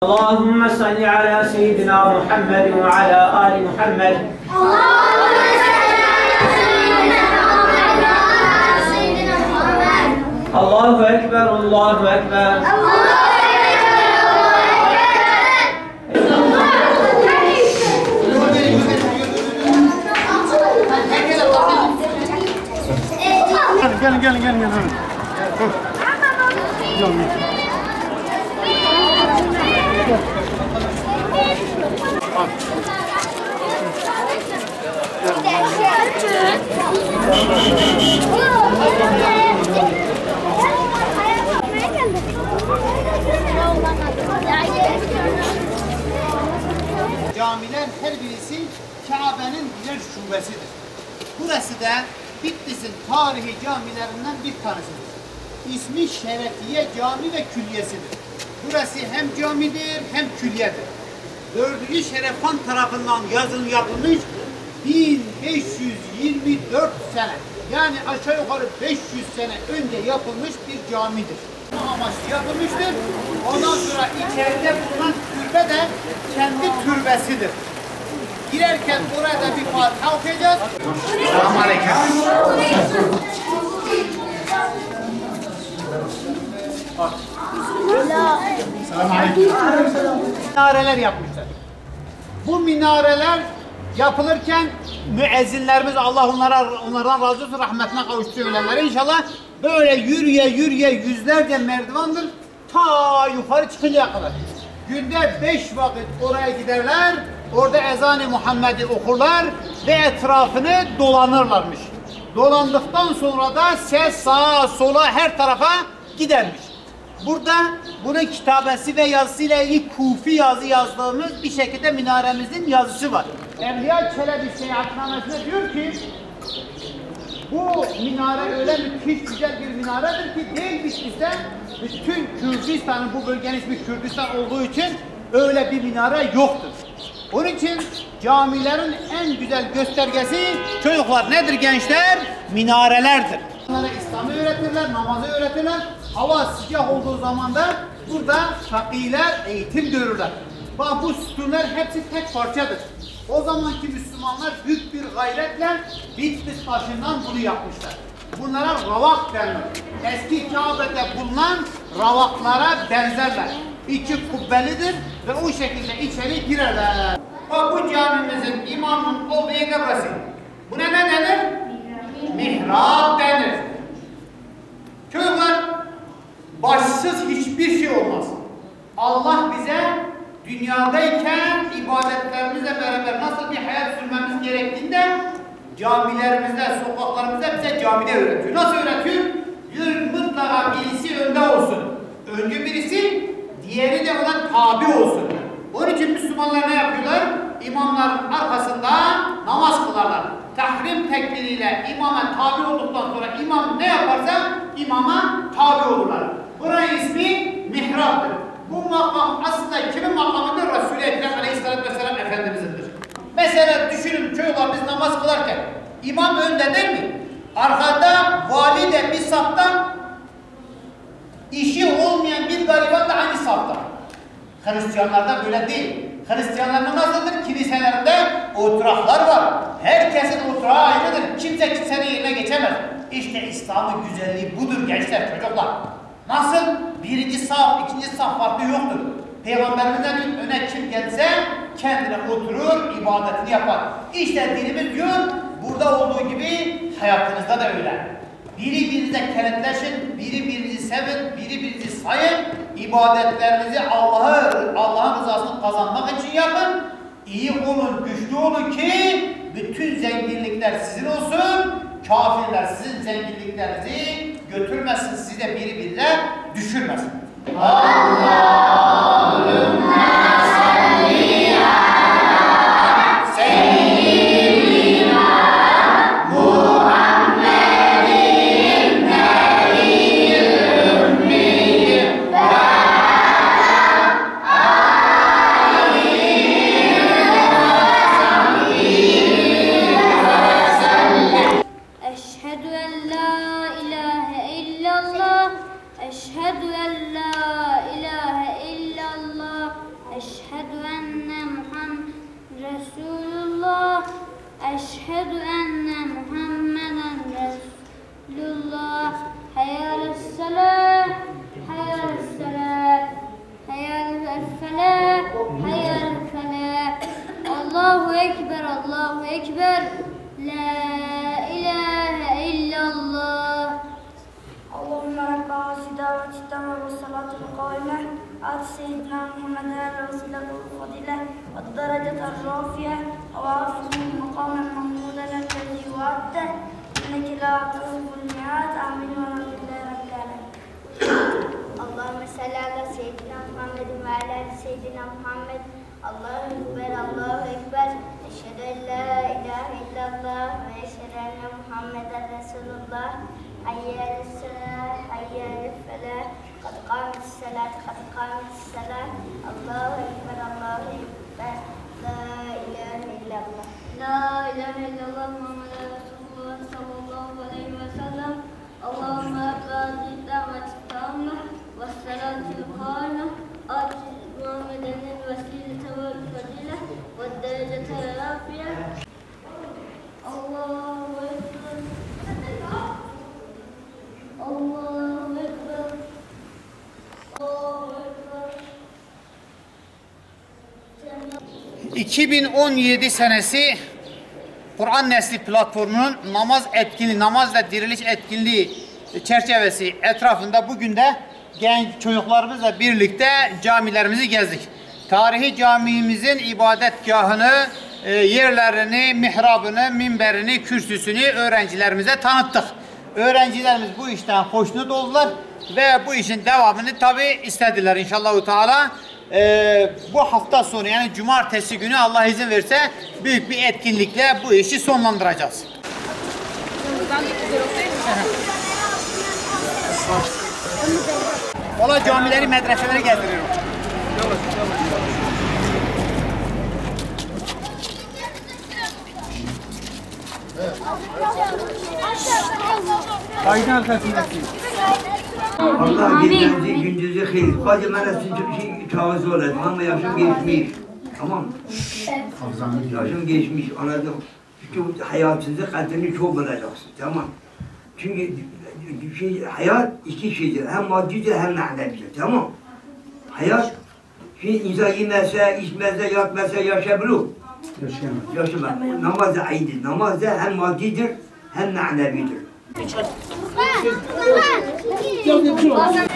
اللهم صل على سيدنا محمد وعلى آل محمد. اللهم صل على سيدنا محمد وعلى سيدنا محمد. الله أكبر الله أكبر. Gelin. Camiler her birisi Kabe'nin birer şubesidir. Burası da Bitlis'in tarihi camilerinden bir tanesidir. İsmi Şerefiye Cami ve Külliyesidir. Burası hem camidir hem külliyedir. 4. Şerefhan tarafından yazılım yapılmış 1524 sene, yani aşağı yukarı 500 sene önce yapılmış bir camidir. Bu amaçlı yapılmıştır. Ondan sonra içeride bulunan türbe de kendi türbesidir. Girerken oraya da bir Fatiha okuyacağız. Selamünaleyküm. Minareler yapmışlar. Bu minareler yapılırken müezzinlerimiz, Allah onlardan razı olsun, rahmetine kavuşturuyorlar inşallah, böyle yürüye yüzlerce merdivendir ta yukarı çıkıncaya kadar. Günde 5 vakit oraya giderler, orada ezan-ı Muhammed'i okurlar ve etrafını dolanırlarmış. Dolandıktan sonra da ses sağa sola her tarafa gidermiş. Burada bunun kitabesi ve yazısıyla ilgili Kufi yazı yazdığımız bir şekilde minaremizin yazısı var. Evliya Çelebi seyahatnamesinde diyor ki, bu minare öyle müthiş güzel bir minaredir ki değil Bitlis'te, bütün Kürdistan'ın, bu bölgenin ismi Kürdistan olduğu için öyle bir minare yoktur. Onun için camilerin en güzel göstergesi çocuklar nedir gençler? Minarelerdir. Onlara İslam'ı öğretirler, namazı öğretirler. Hava sıcak olduğu zaman da burada fakirler eğitim görürler. Bak bu sütunlar hepsi tek parçadır. O zamanki Müslümanlar büyük bir gayretle Bitlis taşından bunu yapmışlar. Bunlara ravak derler. Eski Kabe'de bulunan ravaklara benzerler. İçi kubbelidir ve o şekilde içeri girerler. Bak bu camimizin imamın olduğu yer burası. Buna ne denir? Mihrab denir. Çocuklar, başsız hiçbir şey olmaz. Allah bize dünyadayken ibadetlerimizle beraber nasıl bir hayat sürmemiz gerektiğinde camilerimizde, sokaklarımızda bize camide öğretiyor. Nasıl öğretiyor? Diyor mutlaka birisi önde olsun. Önce birisi, diğeri de ona tabi olsun. Onun için Müslümanlar ne yapıyorlar? İmamların arkasında namaz kılarlar. Tahrim tekbiriyle imama tabi olduktan sonra imam ne yaparsa imama tabi olurlar. Buranın ismi mihraptır. Bu makam aslında kimin makamıdır? Resul-i Ekrem Aleyhisselatü Vesselam Efendimiz'indir. Mesela düşünün çocuklar, biz namaz kılarken imam önde değil mi? Arkada vali de bir safta, işi olmayan bir gariban da aynı safta. Hristiyanlarda böyle değil. Hristiyanlarda nasıldır? Kiliselerinde oturaklar var. Herkesin oturağı ayrıdır. Kimse kimsenin yerine geçemez. İşte İslam'ın güzelliği budur gençler, çocuklar. Nasıl? Birinci saf, ikinci saf farkı yoktur. Peygamberimizden öne kim gelse kendine oturur, ibadetini yapar. İşte dinimiz diyor, burada olduğu gibi hayatınızda da öyle. Biri birinize kenetleşin, biri birinizi sevin, biri birinizi sayın. İbadetlerinizi Allah'ın rızasını kazanmak için yapın. İyi olun, güçlü olun ki bütün zenginlikler sizin olsun. Kafirler sizin zenginliklerinizi götürmesin, sizi de birbirine düşürmesin. Allahümme salli ala seyyidina Muhammedin nebiyyil ümmiyyi ve alihi ve sellem. Eşhedü en la ilahe illallah. Eşhedü en la ilahe illallah. Eşhedü enne Muhammeden Resulullah. Hayya alas-salah, hayya alas-salah, hayya alel-felah, hayya alel-felah. Allahu ekber, Allahu ekber. La ilahe illallah. اللهم رب هذه الدعوة التامة والصلاة القائمة آت سيدنا محمد الوسيلة والفضيلة والدرجة الرافعة ووفقه مقاما محمودا الذي وعدته إنك لا تخلف الميعاد آمين ورحمة الله رب العالمين. اللهم صل على سيدنا محمد وعلى آل سيدنا محمد. الله أكبر، الله أكبر. أشهد أن لا إله إلا الله وأشهد أن محمدا رسول الله. حي على الصلاة، حي على الفلاح. قد قامت الصلاة، قد قامت الصلاة. الله أكبر، الله أكبر. لا إله إلا الله، لا إله إلا الله محمد رسول الله صلى الله عليه وسلم. اللهم رب هذه الدعوة التامة والصلاة القائمة آت محمدا الوسيلة والفضيلة والدرجة الرافعة. الله أكبر، الله أكبر، الله أكبر. 2017 senesi Kur'an Nesli platformunun namaz ve diriliş etkinliği çerçevesi etrafında bugün de genç çocuklarımızla birlikte camilerimizi gezdik. Tarihi camimizin ibadetgahını, yerlerini, mihrabını, minberini, kürsüsünü öğrencilerimize tanıttık. Öğrencilerimiz bu işten hoşnut oldular ve bu işin devamını tabi istediler inşallah Teala. Bu hafta sonu yani cumartesi günü Allah izin verirse büyük bir etkinlikle bu işi sonlandıracağız. Valla camileri, medreseleri gezdiriyorum. Ayın arkasındaki. Allah gecenizi gündüzü hayır. Bacım ben sizin çağınız olaydım ama yaşım geçmiş. Tamam. Yaşım geçmiş anladım. Çünkü hayatınızı kadrini çok bulacaksın. Tamam. Çünkü hayat iki şeydir. Hem maddidir hem manevidir. Tamam. Hayat insan yemezse, içmezse, yatmazsa yaşayabilir. Yaşamaz. Namaz da iyidir. Namaz da hem maddidir hem manevidir. Bazen